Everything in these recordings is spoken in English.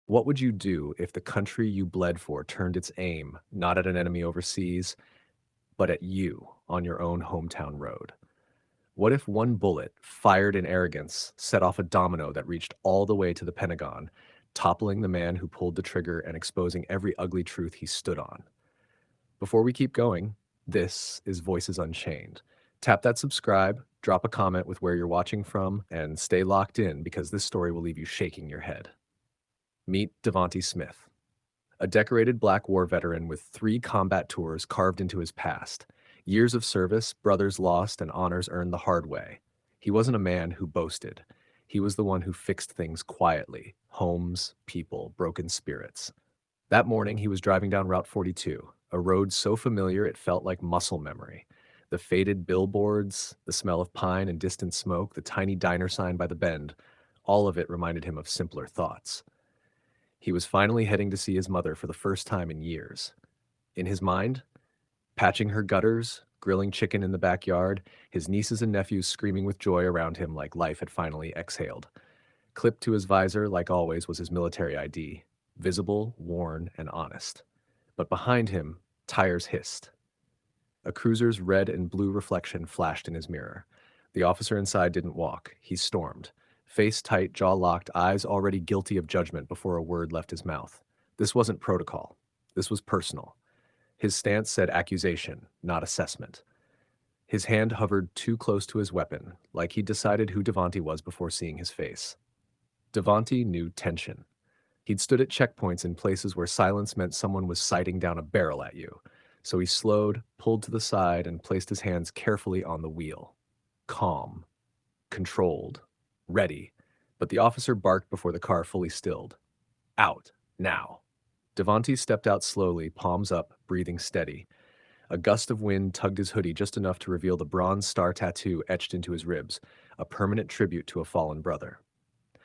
What would you do if the country you bled for turned its aim not at an enemy overseas, but at you on your own hometown road? What if one bullet, fired in arrogance, set off a domino that reached all the way to the Pentagon, toppling the man who pulled the trigger and exposing every ugly truth he stood on? Before we keep going, this is Voices Unchained. Tap that subscribe, drop a comment with where you're watching from, and stay locked in because this story will leave you shaking your head. Meet Devonte Smith, a decorated Black War veteran with 3 combat tours carved into his past. Years of service, brothers lost, and honors earned the hard way. He wasn't a man who boasted. He was the one who fixed things quietly: homes, people, broken spirits. That morning, he was driving down Route 42, a road so familiar it felt like muscle memory. The faded billboards, the smell of pine and distant smoke, the tiny diner sign by the bend, all of it reminded him of simpler thoughts. He was finally heading to see his mother for the first time in years. In his mind, patching her gutters, grilling chicken in the backyard, his nieces and nephews screaming with joy around him like life had finally exhaled. Clipped to his visor, like always, was his military ID, visible, worn, and honest. But behind him, tires hissed. A cruiser's red and blue reflection flashed in his mirror. The officer inside didn't walk. He stormed. Face tight, jaw locked, eyes already guilty of judgment before a word left his mouth. This wasn't protocol. This was personal. His stance said accusation, not assessment. His hand hovered too close to his weapon, like he'd decided who Devonte was before seeing his face. Devonte knew tension. He'd stood at checkpoints in places where silence meant someone was sighting down a barrel at you. So he slowed, pulled to the side, and placed his hands carefully on the wheel. Calm, controlled, ready. But the officer barked before the car fully stilled. Out, now. Devonte stepped out slowly, palms up, breathing steady. A gust of wind tugged his hoodie just enough to reveal the bronze star tattoo etched into his ribs, a permanent tribute to a fallen brother.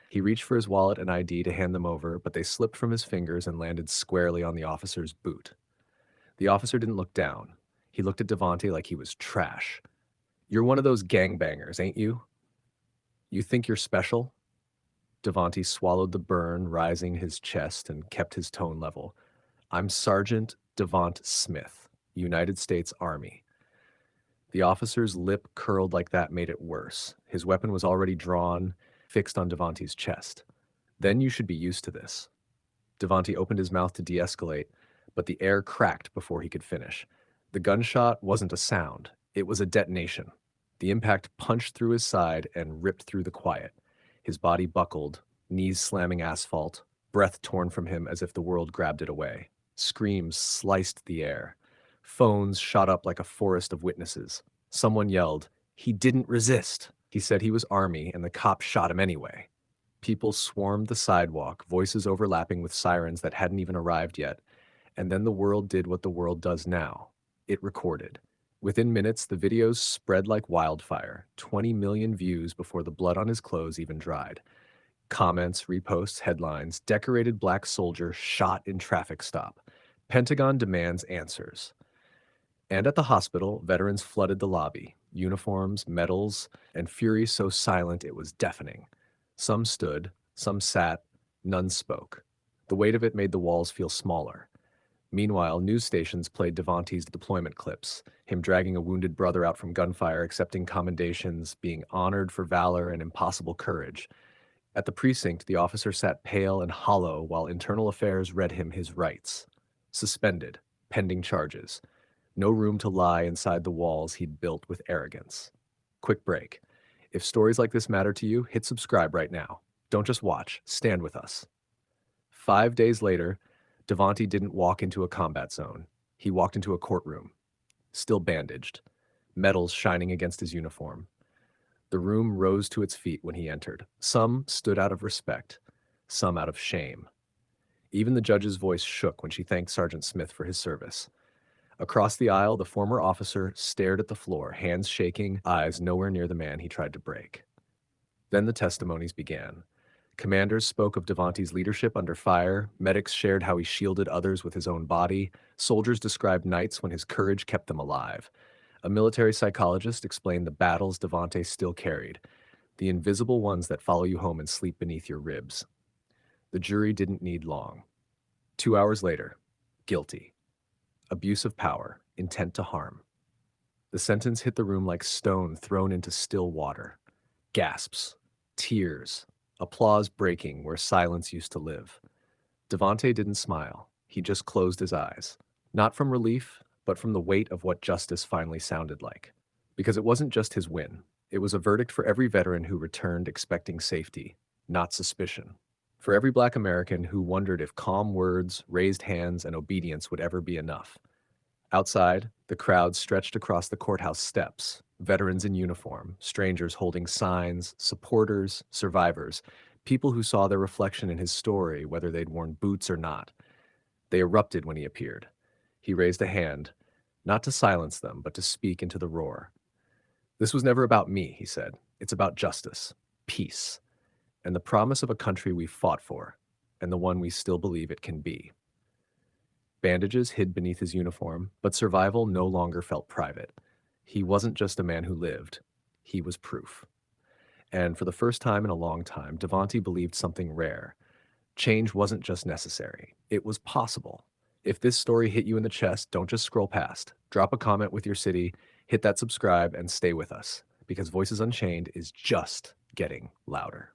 He reached for his wallet and ID to hand them over, but they slipped from his fingers and landed squarely on the officer's boot. The officer didn't look down. He looked at Devonte like he was trash. "You're one of those gangbangers, ain't you? You think you're special?" Devonte swallowed the burn rising his chest and kept his tone level. "I'm Sergeant Devonte Smith, United States Army." The officer's lip curled like that made it worse. His weapon was already drawn, fixed on Devonte's chest. "Then you should be used to this." Devonte opened his mouth to de-escalate, but the air cracked before he could finish. The gunshot wasn't a sound. It was a detonation. The impact punched through his side and ripped through the quiet. His body buckled, knees slamming asphalt, breath torn from him as if the world grabbed it away. Screams sliced the air. Phones shot up like a forest of witnesses. Someone yelled, "He didn't resist." He said he was Army, and the cop shot him anyway. People swarmed the sidewalk, voices overlapping with sirens that hadn't even arrived yet. And then the world did what the world does now. It recorded. Within minutes, the videos spread like wildfire, 20 million views before the blood on his clothes even dried. Comments, reposts, headlines: decorated black soldier shot in traffic stop. Pentagon demands answers. And at the hospital, veterans flooded the lobby, uniforms, medals, and fury so silent it was deafening. Some stood, some sat, none spoke. The weight of it made the walls feel smaller. Meanwhile, news stations played Devonte's deployment clips, him dragging a wounded brother out from gunfire, accepting commendations, being honored for valor and impossible courage. At the precinct, the officer sat pale and hollow while internal affairs read him his rights. Suspended, pending charges. No room to lie inside the walls he'd built with arrogance. Quick break. If stories like this matter to you, hit subscribe right now. Don't just watch, stand with us. 5 days later, Devonte didn't walk into a combat zone. He walked into a courtroom, still bandaged, medals shining against his uniform. The room rose to its feet when he entered. Some stood out of respect, some out of shame. Even the judge's voice shook when she thanked Sergeant Smith for his service. Across the aisle, the former officer stared at the floor, hands shaking, eyes nowhere near the man he tried to break. Then the testimonies began. Commanders spoke of Devonte's leadership under fire, medics shared how he shielded others with his own body, soldiers described nights when his courage kept them alive. A military psychologist explained the battles Devonte still carried, the invisible ones that follow you home and sleep beneath your ribs. The jury didn't need long. 2 hours later, guilty. Abuse of power, intent to harm. The sentence hit the room like stone thrown into still water. Gasps, tears, applause breaking where silence used to live. Devonte didn't smile. He just closed his eyes. Not from relief, but from the weight of what justice finally sounded like. Because it wasn't just his win. It was a verdict for every veteran who returned expecting safety, not suspicion. For every Black American who wondered if calm words, raised hands, and obedience would ever be enough. Outside, the crowd stretched across the courthouse steps, veterans in uniform, strangers holding signs, supporters, survivors, people who saw their reflection in his story, whether they'd worn boots or not. They erupted when he appeared. He raised a hand, not to silence them, but to speak into the roar. "This was never about me," he said. "It's about justice, peace, and the promise of a country we fought for, and the one we still believe it can be." Bandages hid beneath his uniform, but survival no longer felt private. He wasn't just a man who lived. He was proof. And for the first time in a long time, Devonte believed something rare. Change wasn't just necessary. It was possible. If this story hit you in the chest, don't just scroll past. Drop a comment with your city, hit that subscribe, and stay with us, because Voices Unchained is just getting louder.